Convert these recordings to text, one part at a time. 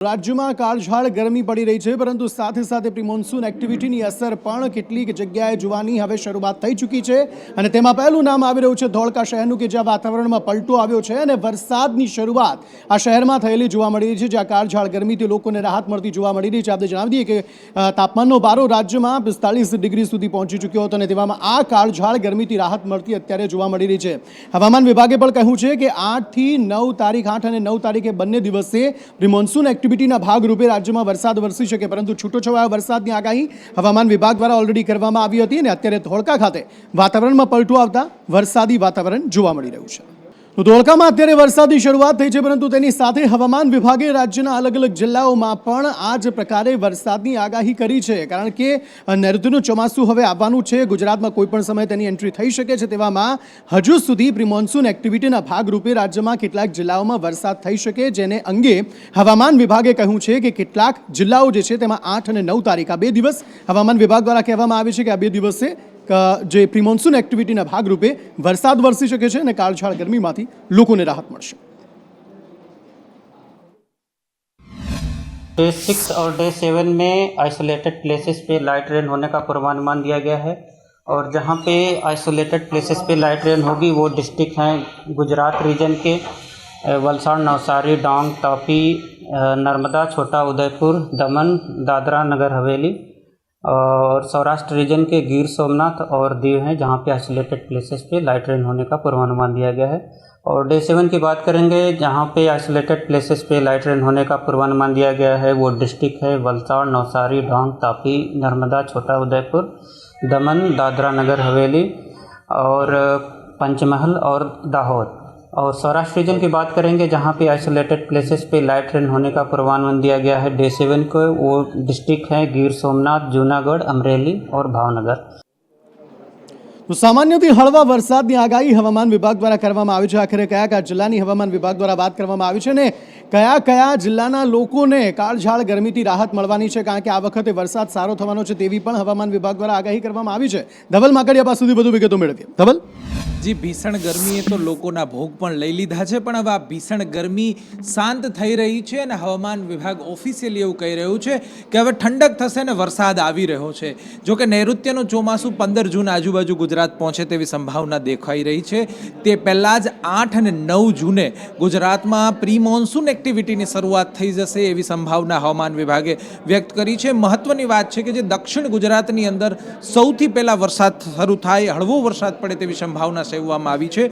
રાજ્યમાં કાળઝાળ ગરમી પડી રહી છે, પરંતુ સાથે સાથે પ્રી મોન્સૂન એક્ટિવિટીની અસર પણ કેટલીક જગ્યાએ જોવાની હવે શરૂઆત થઈ ચૂકી છે અને તેમાં પહેલું નામ આવી રહ્યું છે ધોળકા શહેરનું, કે જ્યાં વાતાવરણમાં પલટો આવ્યો છે અને વરસાદની શરૂઆત આ શહેરમાં થયેલી જોવા મળી રહી છે, જ્યાં કાળઝાળ ગરમીથી લોકોને રાહત મળતી જોવા મળી રહી છે। આપણે જણાવી દઈએ કે તાપમાનનો પારો રાજ્યમાં 45 ડિગ્રી સુધી પહોંચી ચૂક્યો હતો અને તેવામાં આ કાળઝાળ ગરમીથી રાહત મળતી અત્યારે જોવા મળી રહી છે। હવામાન વિભાગે પણ કહ્યું છે કે 8 થી 9 તારીખ 8 અને 9 તારીખે બંને દિવસે પ્રી મોન્સૂન એક્ટિવિટીના ભાગરૂપે રાજ્યમાં વરસાદ વરસી શકે, પરંતુ છૂટોછવાયા વરસાદની આગાહી હવામાન વિભાગ દ્વારા ઓલરેડી કરવામાં આવી હતી અને અત્યારે ધોળકા ખાતે વાતાવરણમાં પલટો આવતા વરસાદી વાતાવરણ જોવા મળી રહ્યું છે। તો ધોળકામાં અત્યારે વરસાદની શરૂઆત થઈ છે, પરંતુ તેની સાથે હવામાન વિભાગે રાજ્યના અલગ અલગ જિલ્લાઓમાં પણ આ જ પ્રકારે વરસાદની આગાહી કરી છે, કારણ કે નૈઋત્યનું ચોમાસું હવે આવવાનું છે। ગુજરાતમાં કોઈ પણ સમયે તેની એન્ટ્રી થઈ શકે છે। તેવામાં હજુ સુધી પ્રી મોન્સૂન એક્ટિવિટીના ભાગરૂપે રાજ્યમાં કેટલાક જિલ્લાઓમાં વરસાદ થઈ શકે, જેને અંગે હવામાન વિભાગે કહ્યું છે કે કેટલાક જિલ્લાઓ જે છે તેમાં 8 અને 9 તારીખ આ બે દિવસ હવામાન વિભાગ દ્વારા કહેવામાં આવે છે કે આ બે દિવસે જે પ્રી મોન્સૂન એક્ટિવિટીના ભાગરૂપે વરસાદ વરસી શકે છે અને કાળઝાળ ગરમીમાંથી લોકોને રાહત મળશે। डे 6 और डे 7 में आइसोलेटेड प्लेसेस पे लाइट रेन होने का पूर्वानुमान दिया गया है, और जहाँ पे आइसोलेटेड प्लेसेस पे लाइट रेन होगी वो डिस्ट्रिक्ट हैं गुजरात रीजन के वलसाड़, नवसारी, डांग, तापी, नर्मदा, छोटा उदयपुर, दमन, दादरा नगर हवेली, और सौराष्ट्र रीजन के गिर सोमनाथ और दीव हैं, जहाँ पे आइसोलेटेड प्लेसेस पे लाइट रेन होने का पूर्वानुमान दिया गया है। और डे 7 की बात करेंगे, जहाँ पे आइसोलेटेड प्लेसेस पे लाइट रेन होने का पूर्वानुमान दिया गया है वो डिस्ट्रिक्ट है वलसाड़, नवसारी, डांग, तापी, नर्मदा, छोटा उदयपुर, दमन, दादरा नगर हवेली और पंचमहल और दाहोद। और सौराष्ट्र रीजन की बात करेंगे, जहाँ पे आइसोलेटेड प्लेसेस पे लाइट रेन होने का पूर्वानुमान दिया गया है डे 7 को, वो डिस्ट्रिक्ट हैं गिर सोमनाथ, जूनागढ़, अमरेली और भावनगर। तो सामान्यથી હળવા વરસાદની આગાહી હવામાન વિભાગ દ્વારા કરવામાં આવી છે। આખરે કયા કયા જિલ્લાની હવામાન વિભાગ દ્વારા વાત કરવામાં આવી છે અને કયા કયા જિલ્લાના લોકોને કાળઝાળ ગરમીથી રાહત મળવાની છે, કારણ કે આ વખતે વરસાદ સારો થવાનો છે તેવી પણ હવામાન વિભાગ દ્વારા આગાહી કરવામાં આવી છે। ધવલ માકડિયા પાસેથી વધુ વિગતો મેળવીએ। ધવલ जी, भीषण गर्मीए तो लोकोना भोग पण लई लीधा छे, पण हवे आ भीषण गर्मी शांत थई रही छे अने हवामान विभाग ऑफिशियली एवुं कही रह्युं छे के हवे ठंडक थशे ने वरसाद आवी रह्यो छे। जो के नैऋत्यनुं ચોમાસું 15 जून आजुबाजु गुजरात पहोंचे तेवी संभावना देखाई रही छे। ते पहेला ज 8 અને 9 जूने गुजरातमां प्री मोन्सून एक्टिविटीनी शरूआत थई जशे एवी संभावना हवामान विभागे व्यक्त करी छे। महत्वनी वात छे के जे दक्षिण गुजरातनी अंदर सौथी पहेला वरसाद शरू थाय, हळवो वरसाद पड़े तेवी संभावना सेवવામાં આવી છે।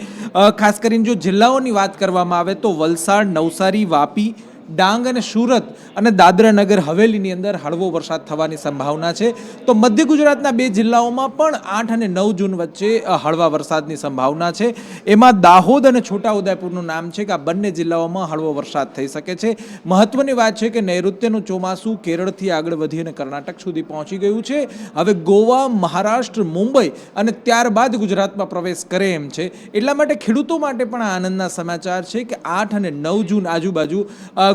ખાસ કરીને જો જિલ્લાઓની વાત કરવામાં આવે તો વલસાડ, નવસારી, વાપી, ડાંગ અને સુરત અને દાદરા નગર હવેલીની અંદર હળવો વરસાદ થવાની સંભાવના છે। તો મધ્ય ગુજરાતના બે જિલ્લાઓમાં પણ 8 અને 9 જૂન વચ્ચે હળવા વરસાદની સંભાવના છે। એમાં દાહોદ અને છોટા ઉદેપુરનું નામ છે કે આ બંને જિલ્લાઓમાં હળવો વરસાદ થઈ શકે છે। મહત્વની વાત છે કે નૈઋત્યનું ચોમાસું કેરળથી આગળ વધી અને કર્ણાટક સુધી પહોંચી ગયું છે। હવે ગોવા, મહારાષ્ટ્ર, મુંબઈ અને ત્યારબાદ ગુજરાતમાં પ્રવેશ કરે એમ છે। એટલા માટે ખેડૂતો માટે પણ આનંદના સમાચાર છે કે 8 અને 9 જૂન આજુબાજુ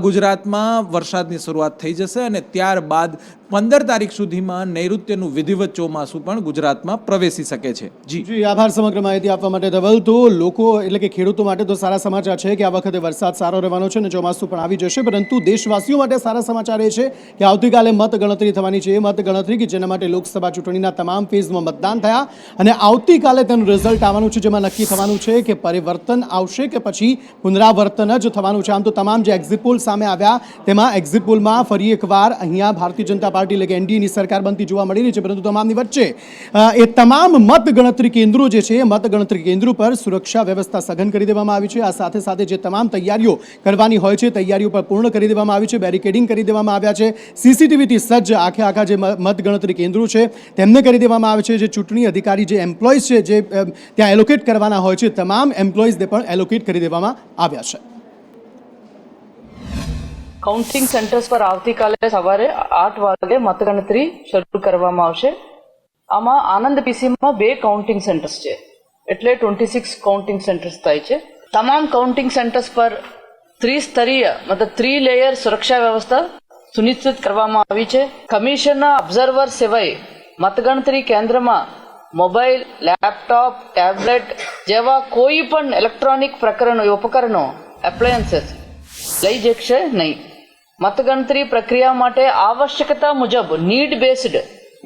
ગુજરાતમાં વરસાદની શરૂઆત થઈ જશે અને ત્યારબાદ 15 તારીખ સુધીમાં નૈઋત્યનું વિધિવત ચોમાસું પણ ગુજરાતમાં પ્રવેશી શકે છે। જી આભાર સમગ્ર માહિતી આપવા માટે ધવલ। તો લોકો એટલે કે ખેડૂતો માટે તો સારા સમાચાર છે કે આ વખતે વરસાદ સારો રહેવાનો છે અને ચોમાસું પણ આવી જશે, પરંતુ દેશવાસીઓ માટે સારા સમાચાર એ છે કે આવતીકાલે મતગણતરી થવાની છે। એ મતગણતરી કે જેના માટે લોકસભા ચૂંટણીના તમામ ફેઝમાં મતદાન થયા અને આવતીકાલે તેનું રિઝલ્ટ આવવાનું છે, જેમાં નક્કી થવાનું છે કે પરિવર્તન આવશે કે પછી પુનરાવર્તન જ થવાનું છે। આમ તો તમામ જે એક્ઝિટ પોલ સામે આવ્યા તેમાં એક્ઝિટ પોલમાં ફરી એકવાર અહીંયા ભારતીય જનતા પાર્ટી એટલે કે એનડીએની સરકાર બનતી જોવા મળી રહી છે, પરંતુ તમામની વચ્ચે એ તમામ મતગણતરી કેન્દ્રો જે છે મતગણતરી કેન્દ્રો પર સુરક્ષા વ્યવસ્થા સઘન કરી દેવામાં આવી છે। આ સાથે સાથે જે તમામ તૈયારીઓ કરવાની હોય છે તૈયારીઓ પર પૂર્ણ કરી દેવામાં આવી છે, બેરિકેડિંગ કરી દેવામાં આવ્યા છે, સીસીટીવીથી સજ્જ આખા જે મતગણતરી કેન્દ્રો છે તેમને કરી દેવામાં આવે છે। જે ચૂંટણી અધિકારી જે એમ્પ્લોઈઝ છે જે ત્યાં એલોકેટ કરવાના હોય છે તમામ એમ્પ્લોઈઝને પણ એલોકેટ કરી દેવામાં આવ્યા છે। કાઉન્ટિંગ સેન્ટર્સ પર આવતીકાલે સવારે 8 વાગે મતગણતરી શરૂ કરવામાં આવશે। આમાં આનંદ પીસીમાં 2 કાઉન્ટિંગ સેન્ટર્સ છે, એટલે 26 કાઉન્ટિંગ સેન્ટર્સ થાય છે। તમામ કાઉન્ટિંગ સેન્ટર્સ પર ત્રિસ્તરીય મતલબ 3 લેયર સુરક્ષા વ્યવસ્થા સુનિશ્ચિત કરવામાં આવી છે। કમિશનના ઓબ્ઝર્વર સિવાય મતગણતરી કેન્દ્રમાં મોબાઈલ, લેપટોપ, ટેબ્લેટ જેવા કોઈ પણ ઇલેક્ટ્રોનિક ઉપકરણો એપ્લાયન્સીસ લઈ જશે નહીં। મતગણતરી પ્રક્રિયા માટે આવશ્યકતા મુજબ નીડ બેઝડ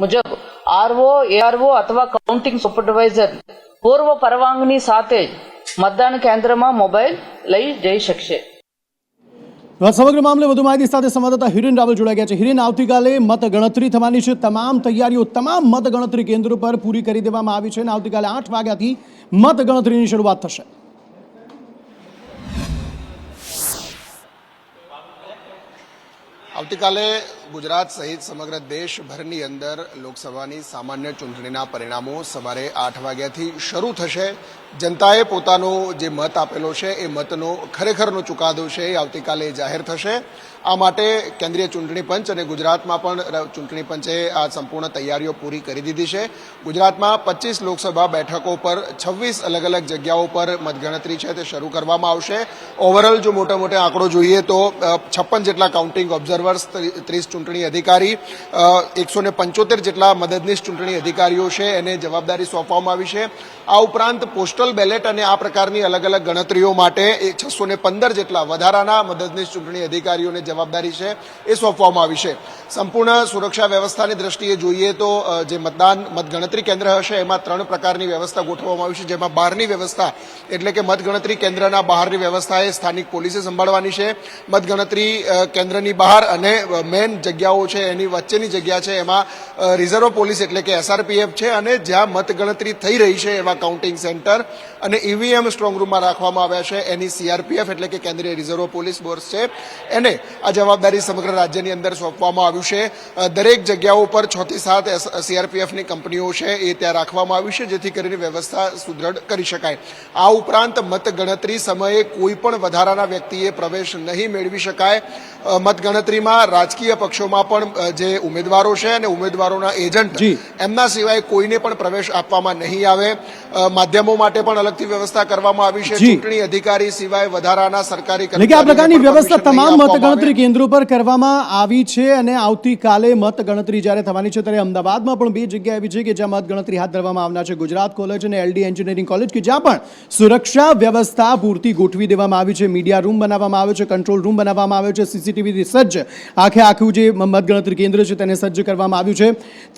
મુજબ આરઓ એઆરઓ અથવા કાઉન્ટિંગ સુપરવાઇઝર પૂર્વ પરવાનગી સાથે જ મતદાન કેન્દ્રમાં મોબાઈલ લઈ જઈ શકશે. આ સમગ્ર મામલે વધુ માહિતી સાથે સંવાદદાતા હિરેન રાવલ જોડાઈ ગયા છે. હિરેન, આવતીકાલે મતગણતરી થવાની છે. તમામ તૈયારીઓ તમામ મતગણતરી કેન્દ્રો પર પૂરી કરી દેવામાં આવી છે અને આવતીકાલે 8 વાગ્યાથી મતગણતરીની શરૂઆત થશે. આવતીકાલે ગુજરાત સહિત સમગ્ર દેશભરની અંદર લોકસભાની સામાન્ય ચૂંટણીના પરિણામો સવારે 8 વાગ્યાથી શરૂ થશે. જનતાએ પોતાનો જે મત આપેલો છે એ મતનો ખરેખરનો ચુકાદો છે એ આવતીકાલે જાહેર થશે. આ માટે કેન્દ્રીય ચૂંટણી પંચ અને ગુજરાતમાં પણ ચૂંટણી પંચે આ સંપૂર્ણ તૈયારીઓ પૂરી કરી દીધી છે. ગુજરાતમાં 25 લોકસભા બેઠકો પર 26 અલગ અલગ જગ્યાઓ પર મતગણતરી છે તે શરૂ કરવામાં આવશે. ઓવરઓલ જો મોટા મોટા આંકડો જોઈએ તો 56 જેટલા કાઉન્ટિંગ ઓબ્ઝર્વર્સ, 30 ચૂંટણી અધિકારી, 175 જેટલા મદદનીશ ચૂંટણી અધિકારીઓ છે એને જવાબદારી સોંપવામાં આવી છે. આ ઉપરાંત પોસ્ટલ બેલેટ અને આ પ્રકારની અલગ અલગ ગણતરીઓ માટે 615 જેટલા વધારાના મદદનીશ ચૂંટણી અધિકારીઓને જવાબદારી છે એ સોંપવામાં આવી છે. સંપૂર્ણ સુરક્ષા વ્યવસ્થાની દ્રષ્ટિએ જોઈએ તો જે મતગણતરી કેન્દ્ર હશે એમાં 3 પ્રકારની વ્યવસ્થા ગોઠવવામાં આવી છે, જેમાં બહારની વ્યવસ્થા એટલે કે મતગણતરી કેન્દ્રના બહારની વ્યવસ્થા એ સ્થાનિક પોલીસે સંભાળવાની છે. મતગણતરી કેન્દ્રની બહાર અને મેન જગ્યાઓ છે એની વચ્ચેની જગ્યા છે એમાં રિઝર્વ પોલીસ એટલે કે SRPF છે અને જ્યાં મતગણતરી થઈ રહી છે એવા કાઉન્ટિંગ સેન્ટર અને EVM સ્ટ્રોંગ રૂમમાં રાખવામાં આવ્યા છે એની CRPF એટલે કે કેન્દ્રીય રિઝર્વ પોલીસ ફોર્સ છે એને આ જવાબદારી સમગ્ર રાજ્યની અંદર સોંપવામાં આવ્યું છે. દરેક જગ્યાઓ પર 6 થી 7 CRPFની કંપનીઓ છે એ ત્યાં રાખવામાં આવી છે જેથી કરીને વ્યવસ્થા સુદૃઢ કરી શકાય. આ ઉપરાંત મતગણતરી સમયે કોઈ પણ વધારાના વ્યક્તિએ પ્રવેશ નહીં મેળવી શકાય. મતગણતરીમાં રાજકીય પક્ષોમાં પણ જે ઉમેદવારો છે અને ઉમેદવારોના એજન્ટ એમના સિવાય કોઈને પણ પ્રવેશ આપવામાં નહીં આવે. માધ્યમો માટે પણ અલગથી વ્યવસ્થા કરવામાં આવી છે. ચૂંટણી અધિકારી સિવાય વધારાના સરકારી આ પ્રકારની વ્યવસ્થા તમામ મતગણતરી કેન્દ્રો પર કરવામાં આવી છે અને આવતીકાલે મતગણતરી જ્યારે થવાની છે ત્યારે અમદાવાદમાં પણ 2 જગ્યા એવી છે કે જ્યાં મતગણતરી હાથ ધરવામાં આવનાર છે. ગુજરાત કોલેજ અને LD એન્જિનિયરિંગ કોલેજ કે જ્યાં પણ સુરક્ષા વ્યવસ્થા પૂરતી ગોઠવી દેવામાં આવી છે. મીડિયા રૂમ બનાવવામાં આવ્યો છે, કંટ્રોલ રૂમ બનાવવામાં આવ્યો છે, CCTVથી સજ્જ આખું જે મતગણતરી કેન્દ્ર છે તેને સજ્જ કરવામાં આવ્યું છે.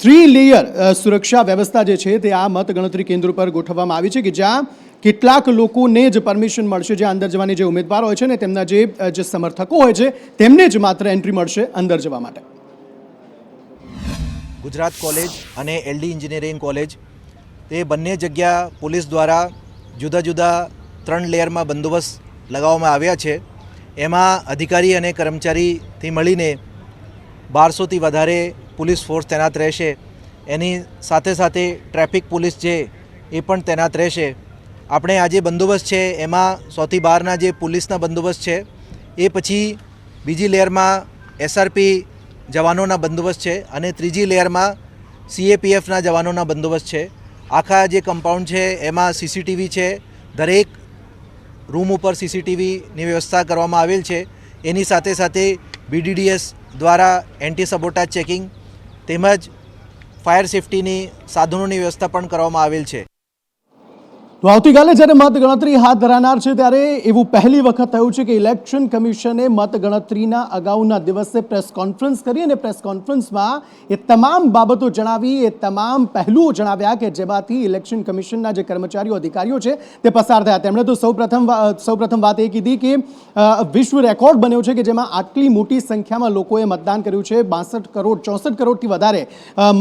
3 લેયર સુરક્ષા વ્યવસ્થા જે છે તે આ મતગણતરી કેન્દ્રો પર ગોઠવવામાં આવી છે કે જ્યાં કેટલાક લોકોને જ પરમિશન મળશે, જ્યાં અંદર જવાની જે ઉમેદવાર હોય છે ને તેમના જે સમર્થકો હોય છે તેમને જ માત્ર એન્ટ્રી મળશે અંદર જવા માટે. ગુજરાત કોલેજ અને LD એન્જિનિયરિંગ કોલેજ તે બંને જગ્યા પોલીસ દ્વારા જુદા જુદા 3 લેયરમાં બંદોબસ્ત લગાવવામાં આવ્યા છે. એમાં અધિકારી અને કર્મચારીથી મળીને 1200થી વધારે પોલીસ ફોર્સ તૈનાત રહેશે. એની સાથે સાથે ટ્રાફિક પોલીસ છે એ પણ તૈનાત રહેશે. આપણે આ જે બંદોબસ્ત છે એમાં 100થી 12ના જે પોલીસના બંદોબસ્ત છે એ પછી બીજી લેયરમાં SRP જવાનોના બંદોબસ્ત છે અને ત્રીજી લેયરમાં CAPFના જવાનોના બંદોબસ્ત છે. આખા જે કમ્પાઉન્ડ છે એમાં CCTV છે, દરેક રૂમ ઉપર CCTVની વ્યવસ્થા કરવામાં આવેલ છે. એની સાથે સાથે BDDS દ્વારા એન્ટી સબોટાજ ચેકિંગ તેમજ ફાયર સેફટીની સાધનોની વ્યવસ્થા પણ કરવામાં આવેલ છે. તો આવતીકાલે જ્યારે મતગણતરી હાથ ધરાનાર છે ત્યારે એવું પહેલી વખત થયું છે કે ઇલેક્શન કમિશને મતગણતરીના અગાઉના દિવસે પ્રેસ કોન્ફરન્સ કરી અને પ્રેસ કોન્ફરન્સમાં એ તમામ બાબતો જણાવી, એ તમામ પહેલુઓ જણાવ્યા કે જેમાંથી ઇલેક્શન કમિશનના જે કર્મચારીઓ અધિકારીઓ છે તે પસાર થયા. તેમણે તો સૌપ્રથમ વાત એ કીધી કે વિશ્વ રેકોર્ડ બન્યો છે કે જેમાં આટલી મોટી સંખ્યામાં લોકોએ મતદાન કર્યું છે. 64 કરોડથી વધારે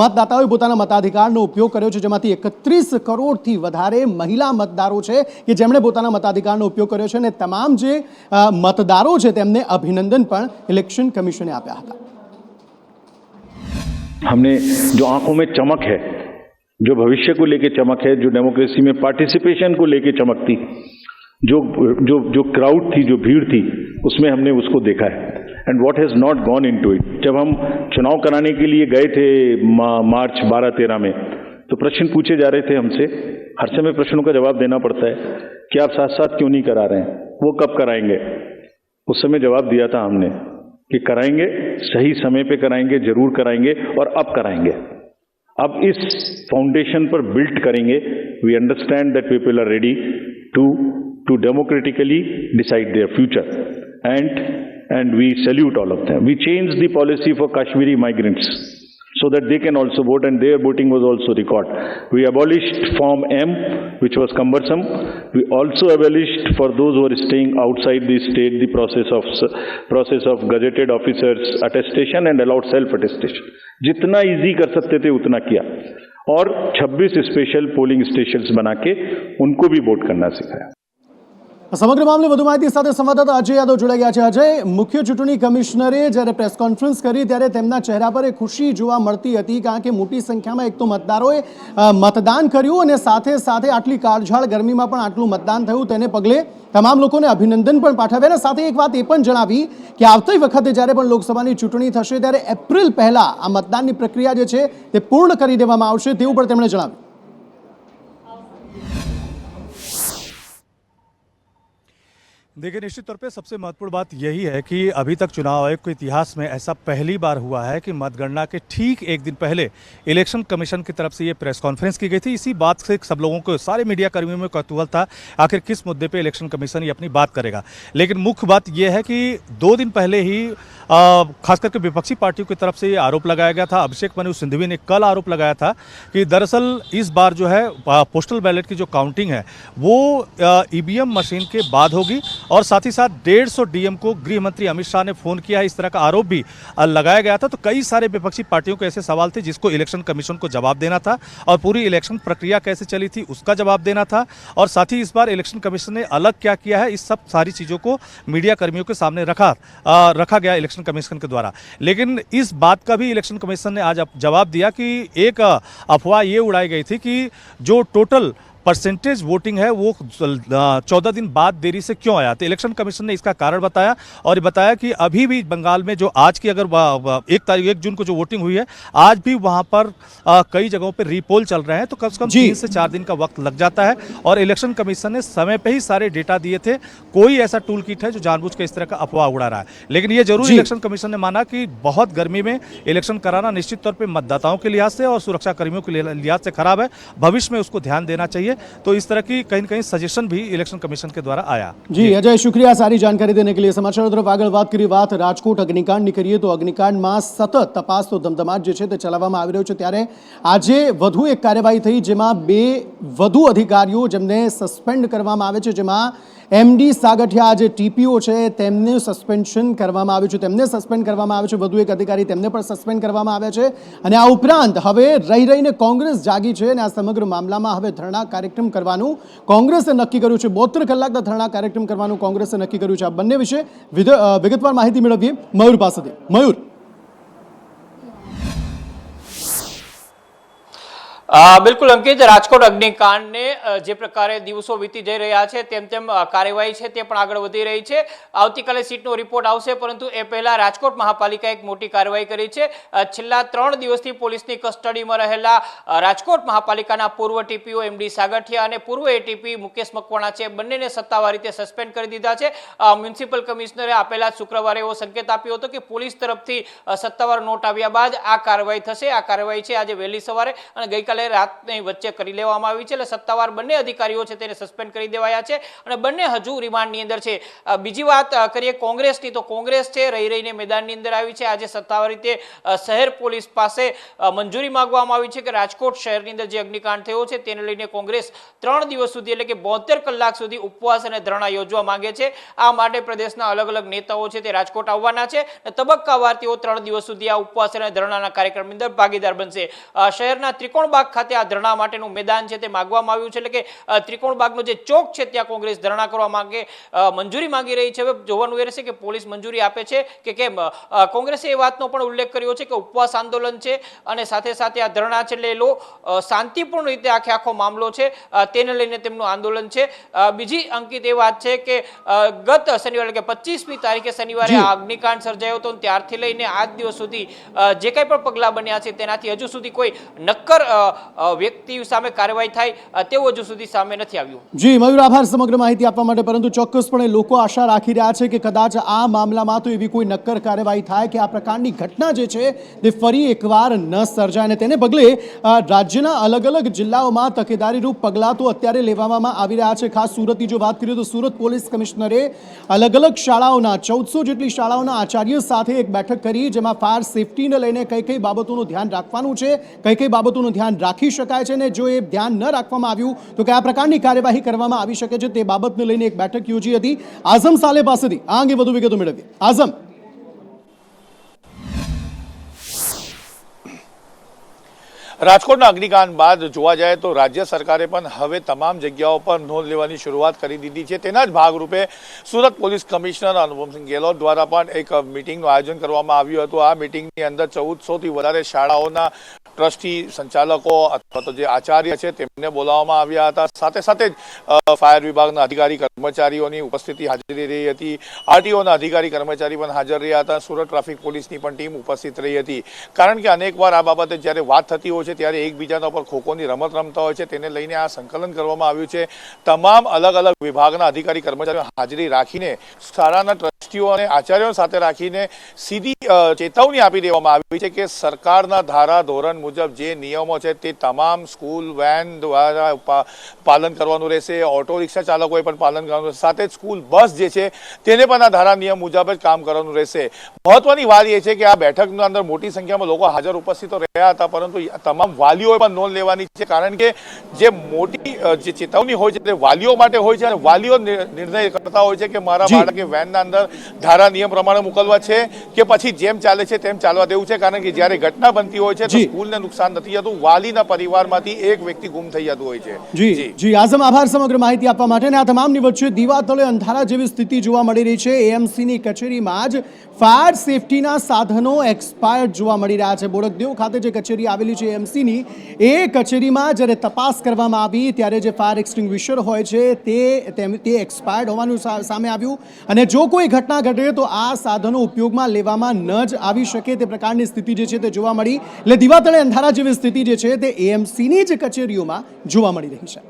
મતદાતાઓએ પોતાના મતાધિકારનો ઉપયોગ કર્યો છે, જેમાંથી 31 કરોડથી વધારે મહિલા મતદારો છે કે જેમણે પોતાના મતાધિકારનો ઉપયોગ કર્યો છે અને તમામ જે મતદારો છે તેમને અભિનંદન પણ ઇલેક્શન કમિશને આપ્યા હતા. हमने जो आंखों में चमक है, जो भविष्य को लेके चमक है, जो डेमोक्रेसी में पार्टिसिपेशन को लेके चमक थी, जो क्राउड थी, जो भीड़ थी, उसमें हमने उसको देखा है. And what has not gone into it. जब हम चुनाव कराने के लिए गए थे मार्च 12-13 में, तो प्रश्न पूछे जा रहे थे हमसे. हर समय प्रश्नों का जवाब देना पड़ता है कि आप साथ साथ क्यों नहीं करा रहे हैं, वो कब कराएंगे. उस समय जवाब दिया था हमने कि कराएंगे, सही समय पे कराएंगे, जरूर कराएंगे और अब कराएंगे. अब इस फाउंडेशन पर बिल्ड करेंगे. We understand that people are ready to democratically decide their future. And and we salute all of them. We changed the policy for Kashmiri migrants so that they can also vote, and their voting was also recorded. We abolished Form M, which was cumbersome. We also abolished for those who are staying outside the state the process of gazetted officers attestation and allowed self attestation. जितना easy कर सकते थे उतना किया, और 26 special polling stations बना के उनको भी वोट करना सिखाया. સમગ્ર મામલે વધુ માહિતી સાથે સંવાદદાતા અજય યાદવ જોડાઈ ગયા છે. અજય, મુખ્ય ચૂંટણી કમિશનરે જ્યારે પ્રેસ કોન્ફરન્સ કરી ત્યારે તેમના ચહેરા પર એક ખુશી જોવા મળતી હતી, કારણ કે મોટી સંખ્યામાં એક તો મતદારોએ મતદાન કર્યું અને સાથે સાથે આટલી કાળઝાળ ગરમીમાં પણ આટલું મતદાન થયું, તેને પગલે તમામ લોકોને અભિનંદન પણ પાઠવ્યા. અને સાથે એક વાત એ પણ જણાવી કે આવતી વખતે જ્યારે પણ લોકસભાની ચૂંટણી થશે ત્યારે એપ્રિલ પહેલા આ મતદાનની પ્રક્રિયા જે છે તે પૂર્ણ કરી દેવામાં આવશે તેવું પણ તેમણે જણાવ્યું. देखिए, निश्चित तौर पे सबसे महत्वपूर्ण बात यही है कि अभी तक चुनाव आयोग के इतिहास में ऐसा पहली बार हुआ है कि मतगणना के ठीक एक दिन पहले इलेक्शन कमीशन की तरफ से ये प्रेस कॉन्फ्रेंस की गई थी. इसी बात से सब लोगों को, सारे मीडिया कर्मियों में कौतूहल था आखिर किस मुद्दे पे इलेक्शन कमीशन ये अपनी बात करेगा. लेकिन मुख्य बात यह है कि 2 दिन पहले ही खास करके विपक्षी पार्टियों की तरफ से ये आरोप लगाया गया था. अभिषेक मनु सिंघवी ने कल आरोप लगाया था कि दरअसल इस बार जो है पोस्टल बैलेट की जो काउंटिंग है वो ईवीएम मशीन के बाद होगी, और साथ ही साथ 150 डीएम को गृह मंत्री अमित शाह ने फोन किया है, इस तरह का आरोप भी लगाया गया था. तो कई सारे विपक्षी पार्टियों के ऐसे सवाल थे जिसको इलेक्शन कमीशन को जवाब देना था, और पूरी इलेक्शन प्रक्रिया कैसे चली थी उसका जवाब देना था. और साथ ही इस बार इलेक्शन कमीशन ने अलग क्या किया है, इस सब सारी चीज़ों को मीडिया कर्मियों के सामने रखा गया इलेक्शन कमीशन के द्वारा. लेकिन इस बात का भी इलेक्शन कमीशन ने आज जवाब दिया कि एक अफवाह ये उड़ाई गई थी कि जो टोटल परसेंटेज वोटिंग है वो 14 दिन बाद देरी से क्यों आया. तो इलेक्शन कमीशन ने इसका कारण बताया, और बताया कि अभी भी बंगाल में जो आज की अगर 1 जून को जो वोटिंग हुई है, आज भी वहां पर कई जगहों पर रीपोल चल रहे हैं, तो कम से कम 3 से 4 दिन का वक्त लग जाता है. और इलेक्शन कमीशन ने समय पे ही सारे डेटा दिए थे. कोई ऐसा टूल किट है जो जानबूझ के इस तरह का अफवाह उड़ा रहा है. लेकिन ये जरूर इलेक्शन कमीशन ने माना कि बहुत गर्मी में इलेक्शन कराना निश्चित तौर पर मतदाताओं के लिहाज से और सुरक्षा कर्मियों के लिहाज से खराब है. भविष्य में उसको ध्यान देना चाहिए. तो इस तरह की कहीं न कहीं सजेशन भी इलेक्शन कमीशन के द्वारा आया. જી અજય, શુક્રિયા સારી જાણકારી દેને કે લીએ. સમાચારો તરફ આગળ વાત કરી, વાત રાજકોટ અગ્નિકાંડની કરીએ તો અગ્નિકાંડમાં સતત તપાસ તો ધમધમાટ જે છે તે ચલાવવામાં આવી રહ્યો છે, ત્યારે આજે વધુ એક કાર્યવાહી થઈ જેમાં 2 વધુ અધિકારીઓ જેમને સસ્પેન્ડ કરવામાં આવે છે, જેમાં MD સાગઠિયા જે TPO છે તેમને સસ્પેન્શન કરવામાં આવ્યું છે, તેમને સસ્પેન્ડ કરવામાં આવે છે. વધુ એક અધિકારી તેમને પણ સસ્પેન્ડ કરવામાં આવ્યા છે. અને આ ઉપરાંત હવે રહીને કોંગ્રેસ જાગી છે અને આ સમગ્ર મામલામાં હવે ધરણા કાર્યક્રમ કરવાનું કોંગ્રેસે નક્કી કર્યું છે. 72 કલાકના ધરણા કાર્યક્રમ કરવાનું કોંગ્રેસે નક્કી કર્યું છે. આ બંને વિશે વિગતવાર માહિતી મેળવીએ મયુર પાસેથી. મયુર, બિલકુલ અંકિત, રાજકોટ અગ્નિકાંડને જે પ્રકારે દિવસો વીતી જઈ રહ્યા છે તેમ કાર્યવાહી છે તે પણ આગળ વધી રહી છે. આવતીકાલે સીટનો રિપોર્ટ આવશે, પરંતુ એ પહેલા રાજકોટ મહાપાલિકાએ એક મોટી કાર્યવાહી કરી છે. છેલ્લા 3 દિવસથી પોલીસની કસ્ટડીમાં રહેલા રાજકોટ મહાપાલિકાના પૂર્વ TPO MD સાગઠિયા અને પૂર્વ ATP મુકેશ મકવાણા છે, બંનેને સત્તાવાર રીતે સસ્પેન્ડ કરી દીધા છે. મ્યુનિસિપલ કમિશનરે આપેલા શુક્રવારે એવો સંકેત આપ્યો હતો કે પોલીસ તરફથી સત્તાવાર નોટ આવ્યા બાદ આ કાર્યવાહી થશે. આ કાર્યવાહી છે આજે વહેલી સવારે અને ગઈકાલે રાતની વચ્ચે કરી લેવામાં આવી છે. એટલે સત્તાવાર બંને અધિકારીઓ છે તેને સસ્પેન્ડ કરી દેવાયા છે અને બંને હજુ રિમાન્ડની અંદર છે. બીજી વાત કરીએ કોંગ્રેસની, તો કોંગ્રેસ છે રહીને મેદાનની અંદર આવી છે. આજે સત્તાવાર રીતે શહેર પોલીસ પાસે મંજૂરી માંગવામાં આવી છે કે રાજકોટ શહેરની અંદર જે અગ્નિકાંડ થયો છે તેને લઈને કોંગ્રેસ 3 દિવસ સુધી એટલે કે 72 કલાક સુધી ઉપવાસ અને ધરણા યોજવા માંગે છે. આ માટે પ્રદેશના અલગ અલગ નેતાઓ છે તે રાજકોટ આવવાના છે. તબક્કાવાર તેઓ 3 દિવસ સુધી આ ઉપવાસ અને ધરણાના કાર્યક્રમની અંદર ભાગીદાર બનશે. શહેરના ત્રિકોણબાગ ખાતે આ ધરણા માટેનું મેદાન છે તે માંગવામાં આવ્યું છે, એટલે કે ત્રિકોણબાગનો જે ચોક છે ત્યાં કોંગ્રેસ ધરણા કરવા માંગે મંજૂરી માંગી રહી છે. હવે જોવાનું એ રહેશે કે પોલીસ મંજૂરી આપે છે કે કેમ. કોંગ્રેસે એ વાતનો પણ ઉલ્લેખ કર્યો છે કે ઉપવાસ આંદોલન છે અને સાથે સાથે આ ધરણા છે એટલે શાંતિપૂર્ણ રીતે આખો મામલો છે તેને લઈને તેમનું આંદોલન છે. બીજી અંકિત એ વાત છે કે ગત શનિવારે એટલે કે 25મી તારીખે શનિવારે આ અગ્નિકાંડ સર્જાયો હતો, ત્યારથી લઈને આજ દિવસ સુધી જે કંઈ પણ પગલાં બન્યા છે તેનાથી હજુ સુધી કોઈ નક્કર વ્યક્તિ સામે કાર્યવાહી થાય તેવું હજુ સુધી સામે નથી આવ્યું. જી મયુર, આભાર સમગ્ર માહિતી આપવા માટે. પરંતુ ચોક્કસપણે લોકો આશા રાખી રહ્યા છે કે કદાચ આ મામલામાં તો એવી કોઈ નક્કર કાર્યવાહી થાય કે આ પ્રકારની ઘટના જે છે તે ફરી એકવાર ન સર્જાય. અને તેને પગલે રાજ્યના અલગ અલગ જિલ્લાઓમાં તકેદારીરૂપ પગલાં તો અત્યારે લેવામાં આવી રહ્યા છે. ખાસ સુરતની જો વાત કરીએ તો સુરત પોલીસ કમિશનરે અલગ અલગ શાળાઓના 1400 જેટલી શાળાઓના આચાર્યો સાથે એક બેઠક કરી, જેમાં ફાયર સેફટીને લઈને કઈ કઈ બાબતોનું ધ્યાન રાખવાનું છે, કઈ કઈ બાબતોનું ધ્યાન રાખી શકાય છે, અને જો એ ધ્યાન ન રાખવામાં આવ્યું તો કયા પ્રકારની કાર્યવાહી કરવામાં આવી શકે છે તે બાબતને લઈને એક બેઠક યોજી હતી. આઝમ સાલે પાસેથી આ અંગે વધુ વિગતો મેળવીએ. આઝમ. રાજકોટના અગ્નિકાંડ બાદ જોવા જાય તો રાજ્ય સરકારે પણ હવે તમામ જગ્યાઓ પર નોંધ લેવાની શરૂઆત કરી દીધી છે. તેના જ ભાગરૂપે સુરત પોલીસ કમિશનર અનુપમસિંહ ગેહલોત દ્વારા પણ એક મિટિંગનું આયોજન કરવામાં આવ્યું હતું. આ મિટિંગની અંદર 1400થી વધારે શાળાઓના ટ્રસ્ટી, સંચાલકો અથવા તો જે આચાર્ય છે તેમને બોલાવવામાં આવ્યા હતા. સાથે સાથે જ ફાયર વિભાગના અધિકારી કર્મચારીઓની ઉપસ્થિતિ હાજરી રહી હતી. આરટીઓના અધિકારી કર્મચારી પણ હાજર રહ્યા હતા. સુરત ટ્રાફિક પોલીસની પણ ટીમ ઉપસ્થિત રહી હતી. કારણ કે અનેકવાર આ બાબતે જ્યારે વાત થતી હોય છે ત્યારે એકબીજાના પર ખોખોની રમત રમતા હોય છે. તેને લઈને આ સંકલન કરવામાં આવ્યું છે. તમામ અલગ અલગ વિભાગના અધિકારી કર્મચારીઓ હાજરી રાખીને શાળાના ટ્રસ્ટીઓ અને આચાર્યો સાથે રાખીને સીધી ચેતવણી આપી દેવામાં આવી છે કે સરકારના ધારા ધોરણ મુજબ જે નિયમો છે તે તમામ સ્કૂલ વેન દ્વારા પાલન કરવાનું રહેશે. ઓટો રિક્ષા ચાલકોએ પણ પાલન કરવાનું રહેશે. સાથે જ સ્કૂલ બસ જે છે તેને પણ આ ધારા નિયમ મુજબ જ કામ કરવાનું રહેશે. મહત્વની વાત એ છે કે આ બેઠકની અંદર મોટી સંખ્યામાં લોકો હાજર ઉપસ્થિત રહ્યા હતા, પરંતુ તમામ વાલીઓએ પણ નોંધ લેવાની છે. કારણ કે જે મોટી જે ચેતવણી હોય છે તે વાલીઓ માટે હોય છે અને વાલીઓ નિર્ણય કરતા હોય છે કે મારા બાળકે વેનના અંદર ધારા નિયમ પ્રમાણે મોકલવા છે કે પછી જેમ ચાલે છે તેમ ચાલવા દેવું છે. કારણ કે જ્યારે ઘટના બનતી હોય છે તો સ્કૂલને નુકસાન નથી થતું, વાલીના પરિવારમાંથી એક વ્યક્તિ ગુમ થઈ જતું હોય છે. જી આઝમ, આભાર સમગ્ર માહિતી આપવા માટે. અને આ તમામની વચ્ચે દીવા તળે અંધારા જેવી સ્થિતિ જોવા મળી રહી છે. એએમસીની કચેરીમાં જ ફાયર સેફટીના સાધનો એક્સપાયર્ડ જોવા મળી રહ્યા છે. બોડકદેવ ખાતે જે કચેરી આવેલી છે એએમસીની, એ કચેરીમાં જ્યારે તપાસ કરવામાં આવી ત્યારે જે ફાયર એક્સટિંગ્વિશર હોય છે તે એક્સપાયર્ડ હોવાનું સામે આવ્યું. અને જો કોઈ ઘટના ઘટે તો આ સાધનો ઉપયોગમાં લેવામાં ન જ આવી શકે તે પ્રકારની સ્થિતિ જે છે તે જોવા મળી. એટલે દીવા તળે અંધારા જેવી સ્થિતિ જે છે તે એએમસીની જ કચેરીઓમાં જોવા મળી રહી છે.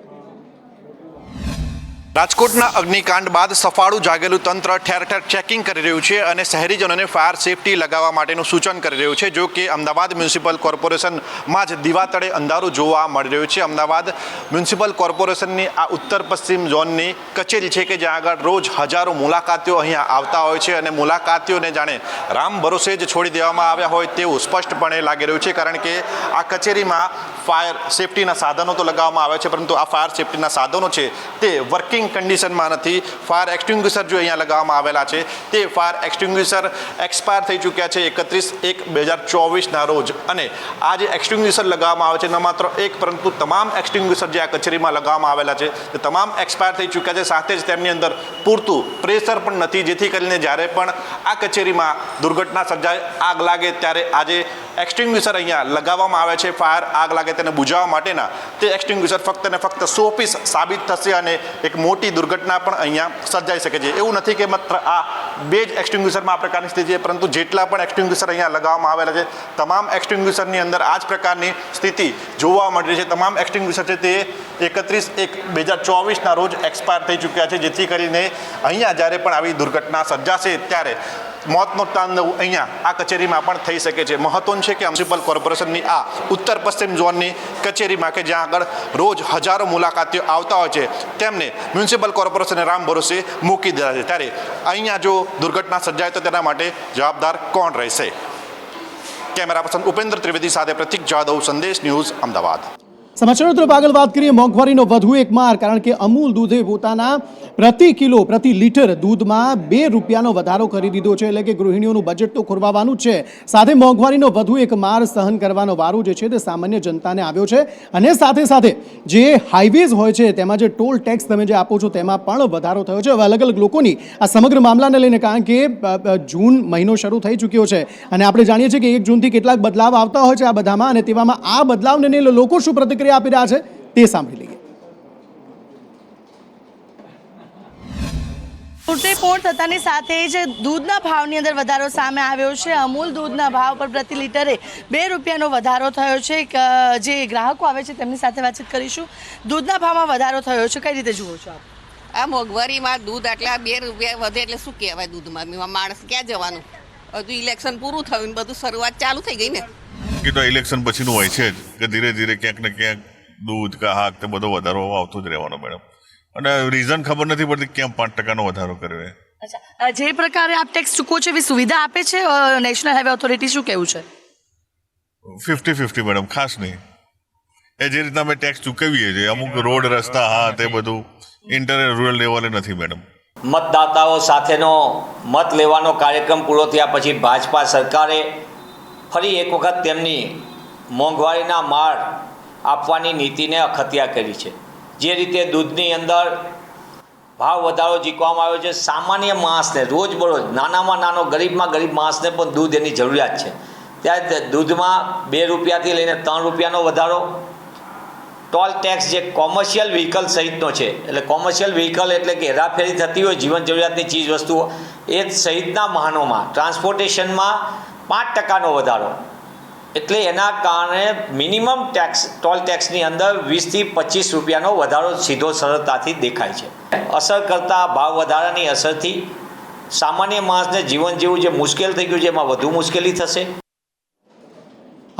રાજકોટના અગ્નિકાંડ બાદ સફાળું જાગેલું તંત્ર ઠેર ઠેર ચેકિંગ કરી રહ્યું છે અને શહેરીજનોને ફાયર સેફટી લગાવવા માટેનું સૂચન કરી રહ્યું છે. જો કે અમદાવાદ મ્યુનિસિપલ કોર્પોરેશનમાં જ દીવા તળે અંધારું જોવા મળી રહ્યું છે. અમદાવાદ મ્યુનિસિપલ કોર્પોરેશનની આ ઉત્તર પશ્ચિમ ઝોનની કચેરી છે કે જ્યાં આગળ રોજ હજારો મુલાકાતીઓ અહીંયા આવતા હોય છે અને મુલાકાતીઓને જાણે રામ ભરોસે જ છોડી દેવામાં આવ્યા હોય તેવું સ્પષ્ટપણે લાગી રહ્યું છે. કારણ કે આ કચેરીમાં ફાયર સેફટીના સાધનો તો લગાવવામાં આવ્યા છે, પરંતુ આ ફાયર સેફટીના સાધનો છે તે વર્કિંગ કન્ડિશનમાં નથી. ફાયર એક્સટિંગ્વિશર જો અહીંયા લગાવવામાં આવેલા છે તે ફાયર એક્સટિંગ્વિશર એક્સપાયર થઈ ચૂક્યા છે 31/1/2024ના રોજ. અને આ જે એક્સટિંગ્વિશર લગાવવામાં આવે છે ન માત્ર એક પરંતુ તમામ એક્સટિંગ્વિશર જે આ કચેરીમાં લગાવવામાં આવેલા છે તે તમામ એક્સપાયર થઈ ચૂક્યા છે. સાથે જ તેમની અંદર પૂરતું પ્રેશર પણ નથી, જેથી કરીને જ્યારે પણ આ કચેરીમાં દુર્ઘટના સર્જાય, આગ લાગે, ત્યારે આજે એક્સટિંગ્વિશર અહીંયા લગાવવામાં આવે છે ફાયર આગ લાગે તેને બુઝાવવા માટેના. તે એક્સટિંગ્વિશર ફક્ત ને ફક્ત 100 પીસ સાબિત થશે અને એક મોટી દુર્ઘટના પણ અહીંયા સર્જાઈ શકે છે. એવું નથી કે માત્ર આ બે જ એક્સટિંગ્વિશરમાં આ પ્રકારની સ્થિતિ છે, પરંતુ જેટલા પણ એક્સટિંગ્વિશર અહીંયા લગાવવામાં આવેલા છે તમામ એક્સટિંગ્વિશરની અંદર આ જ પ્રકારની સ્થિતિ જોવા મળી રહી છે. તમામ એક્સટિંગ્વિશર છે તે 31/1/2024ના રોજ એક્સપાયર થઈ ચૂક્યા છે, જેથી કરીને અહીંયા જ્યારે પણ આવી દુર્ઘટના સર્જાશે ત્યારે મોતનો તાંડવ અહીંયા આ કચેરીમાં પણ થઈ શકે છે. મહત્વનું છે કે મ્યુનિસિપલ કોર્પોરેશનની આ ઉત્તર પશ્ચિમ ઝોનની કચેરીમાં કે જ્યાં આગળ રોજ હજારો મુલાકાતીઓ આવતા હોય છે તેમને મ્યુનિસિપલ કોર્પોરેશને રામ ભરોસે મૂકી દીધા છે. ત્યારે અહીંયા જો દુર્ઘટના સર્જાય તો તેના માટે જવાબદાર કોણ રહેશે? કેમેરા પર્સન ઉપેન્દ્ર ત્રિવેદી સાથે પ્રતીક જાદવ, સંદેશ ન્યૂઝ, અમદાવાદ. સમાચારો તરફ આગળ વાત કરીએ. મોંઘવારીનો વધુ એક માર, કારણ કે અમૂલ દૂધે પોતાના પ્રતિ લીટર દૂધમાં ₹2 વધારો કરી દીધો છે. એટલે કે ગૃહિણીઓનું બજેટ તો ખોરવાવાનું જ છે, સાથે મોંઘવારીનો વધુ એક માર સહન કરવાનો વારો જે છે તે સામાન્ય જનતાને આવ્યો છે. અને સાથે સાથે જે હાઈવેઝ હોય છે તેમાં જે ટોલ ટેક્સ તમે જે આપો છો તેમાં પણ વધારો થયો છે. હવે અલગ અલગ લોકોની આ સમગ્ર મામલાને લઈને, કારણ કે જૂન મહિનો શરૂ થઈ ચૂક્યો છે અને આપણે જાણીએ છીએ કે 1 જૂનથી કેટલાક બદલાવ આવતા હોય છે આ બધામાં, અને તેવામાં આ બદલાવને લઈને લોકો શું પ્રતિક્રિયા આપી રહ્યા છે તે સાંભળી લઈએ. તૂટેફોડ થતાની સાથે જ દૂધના ભાવની અંદર વધારો સામે આવ્યો છે. અમૂલ દૂધના ભાવ પર પ્રતિ લીટરે 2 રૂપિયાનો વધારો થયો છે. જે ગ્રાહકો આવે છે તેમની સાથે વાતચીત કરીશું. દૂધના ભાવમાં વધારો થયો છે, કઈ રીતે જુઓ છો આપ? આ મોંઘવારીમાં દૂધ આટલા 2 રૂપિયા વધે એટલે શું કહેવાય? દૂધમાં માણસ ક્યાં જવાનું? હજુ ઇલેક્શન પૂરું થયું બધું શરૂઆત ચાલુ થઈ ગઈ ને. કે તો ઇલેક્શન પછીનું હોય છે જ કે ધીરે ધીરે ક્યાંક ને ક્યાંક દૂધ કે હાક તે બધો વધારો આવતો જ રહેવાનો મેડમ. અને રીઝન ખબર નથી પડતી કેમ 5% વધારો કર્યો છે. અચ્છા, જે પ્રકારે આપ ટેક્સ ચૂકવો છો એવી સુવિધા આપે છે નેશનલ હાઈવે ઓથોરિટી, શું કહેવું છે? 50-50 મેડમ, ખાસ નહીં. એ જે રીતના અમે ટેક્સ ચૂકવીએ છીએ અમુક રોડ રસ્તા હા તે બધું ઇન્ટર રૂરલ લેવલે નથી મેડમ. મતદાતાઓ સાથેનો મત લેવાનો કાર્યક્રમ પૂરો થયા પછી ભાજપા સરકારે ફરી એક વખત તેમની મોંઘવારીના માર આપવાની નીતિને અખત્યા કરી છે. જે રીતે દૂધની અંદર ભાવ વધારો ઝીકવામાં આવ્યો છે, સામાન્ય માણસને રોજબરોજ નાનામાં નાનો ગરીબમાં ગરીબ માણસને પણ દૂધ એની જરૂરિયાત છે, ત્યારે દૂધમાં 2 રૂપિયાથી લઈને 3 રૂપિયાનો વધારો. ટોલ ટેક્સ જે કોમર્શિયલ વ્હીકલ સહિતનો છે, એટલે કોમર્શિયલ વ્હીકલ એટલે કે હેરાફેરી થતી હોય જીવન જરૂરિયાતની ચીજ વસ્તુઓ, એ સહિતના વાહનોમાં ટ્રાન્સપોર્ટેશનમાં 5%નો વધારો. એટલે એના કારણે મિનિમમ ટેક્સ ટોલ ટેક્સની અંદર 20 થી 25 રૂપિયાનો વધારો સીધો સરળતાથી દેખાય છે. અસર કરતા ભાવ વધારાની અસરથી સામાન્ય માણસને જીવન જીવવું જે મુશ્કેલ થઈ ગયું છે એમાં વધુ મુશ્કેલી થશે.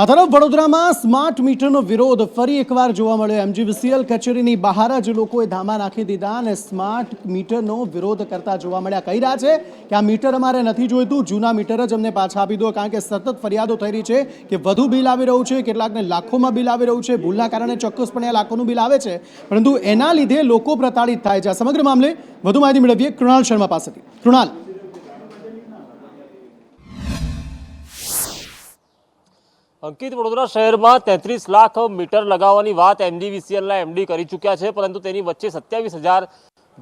આ તરફ વડોદરામાં સ્માર્ટ મીટરનો વિરોધ ફરી એકવાર જોવા મળ્યો. MGVCL કચેરીની બહાર જ લોકોએ ધામા નાખી દીધા અને સ્માર્ટ મીટરનો વિરોધ કરતા જોવા મળ્યા. કહી રહ્યા છે કે આ મીટર અમારે નથી જોઈતું, જૂના મીટર જ અમને પાછા આપી દો, કારણ કે સતત ફરિયાદો થઈ રહી છે કે વધુ બિલ આવી રહ્યું છે, કેટલાકને લાખોમાં બિલ આવી રહ્યું છે. ભૂલના કારણે ચોક્કસપણે આ લાખોનું બિલ આવે છે, પરંતુ એના લીધે લોકો પ્રતાડિત થાય છે. આ સમગ્ર મામલે વધુ માહિતી મેળવીએ કૃણાલ શર્મા પાસેથી. કૃણાલ, અંકિત, વડોદરા શહેરમાં 33 લાખ મીટર લગાવવાની વાત MGVCLના MD કરી ચૂક્યા છે, પરંતુ તેની વચ્ચે 27,000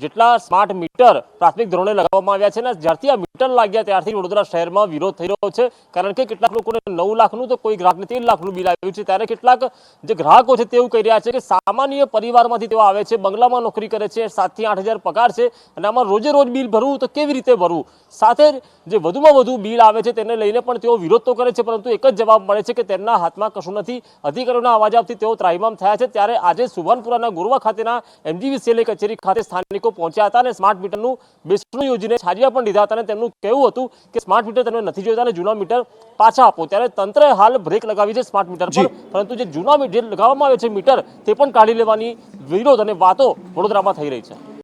જેટલા સ્માર્ટ મીટર પ્રાથમિક ધોરણે લગાવવામાં આવ્યા છે. અને જ્યારથી આ મીટર લાગ્યા ત્યારથી વડોદરા શહેરમાં વિરોધ થઈ રહ્યો છે, કારણ કે કેટલાક લોકોને 9 લાખનું તો કોઈ ગ્રાહકને 13 લાખનું બિલ આવ્યું છે. ત્યારે કેટલાક જે ગ્રાહકો છે તેવું કહી રહ્યા છે કે સામાન્ય પરિવારમાંથી તેઓ આવે છે, બંગલામાં નોકરી કરે છે, 7 થી 8 હજાર પગાર છે, અને આમાં રોજે રોજ બિલ ભરવું તો કેવી રીતે ભરવું? સાથે જે વધુમાં વધુ બિલ આવે છે તેને લઈને પણ તેઓ વિરોધ તો કરે છે, પરંતુ એક જ જવાબ મળે છે કે તેમના હાથમાં કશું નથી. અધિકારીઓના અવાજ આપથી તેઓ ત્રાહિમામ થયા છે. ત્યારે આજે સુભાનપુરાના ગોરવા ખાતેના MGVCL કચેરી ખાતે સ્થાનિકો પહોંચ્યા હતા અને સ્માર્ટ મીટરનું બેસણું યોજીને છાજિયા પણ લીધા હતા. અને તેમનું કહેવું હતું કે સ્માર્ટ મીટર તેમને નથી જોઈતા અને જૂના મીટર પાછા આપો. ત્યારે તંત્રએ હાલ બ્રેક લગાવી છે સ્માર્ટ મીટર પર, પરંતુ જે જૂના મીટર લગાવવામાં આવે છે મીટર તે પણ કાઢી લેવાની વિરોધ અને વાતો વડોદરામાં થઈ રહી છે.